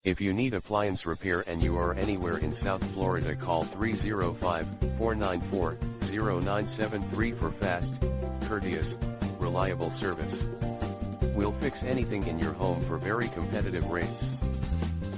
If you need appliance repair and you are anywhere in South Florida, call 305-494-0973 for fast, courteous, reliable service. We'll fix anything in your home for very competitive rates.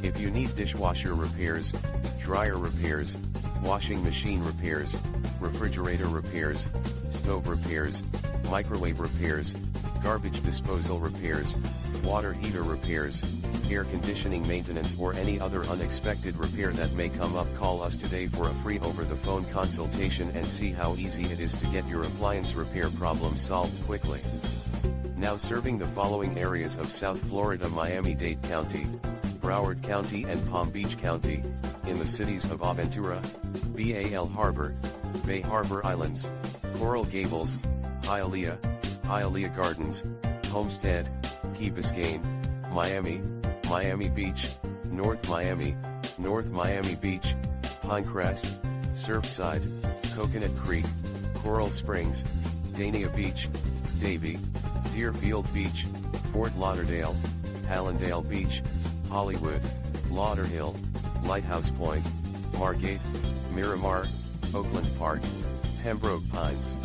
If you need dishwasher repairs, dryer repairs, washing machine repairs, refrigerator repairs, stove repairs, microwave repairs, garbage disposal repairs, water heater repairs, air conditioning maintenance, or any other unexpected repair that may come up, call us today for a free over-the-phone consultation and see how easy it is to get your appliance repair problem solved quickly. Now serving the following areas of South Florida: Miami-Dade County, Broward County and Palm Beach County, in the cities of Aventura, Bal Harbor, Bay Harbor Islands, Coral Gables, Hialeah, Hialeah Gardens, Homestead, Key Biscayne, Miami, Miami Beach, North Miami Beach, Pinecrest, Surfside, Coconut Creek, Coral Springs, Dania Beach, Davie, Deerfield Beach, Fort Lauderdale, Hallandale Beach, Hollywood, Lauderhill, Lighthouse Point, Margate, Miramar, Oakland Park, Pembroke Pines,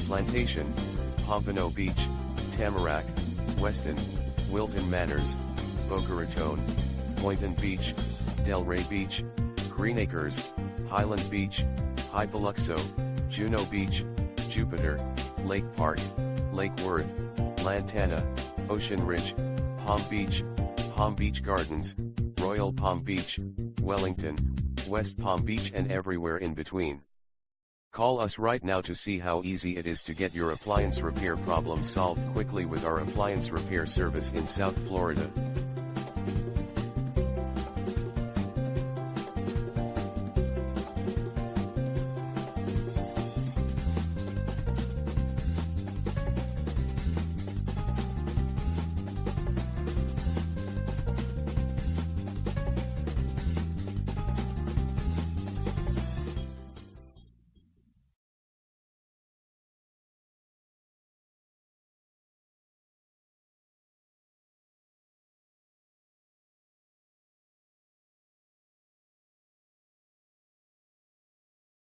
Plantation, Pompano Beach, Tamarack, Weston, Wilton Manors, Boca Raton, Boynton Beach, Delray Beach, Green Acres, Highland Beach, High Biloxo, Juno Beach, Jupiter, Lake Park, Lake Worth, Lantana, Ocean Ridge, Palm Beach Gardens, Royal Palm Beach, Wellington, West Palm Beach, and everywhere in between. Call us right now to see how easy it is to get your appliance repair problem solved quickly with our appliance repair service in South Florida.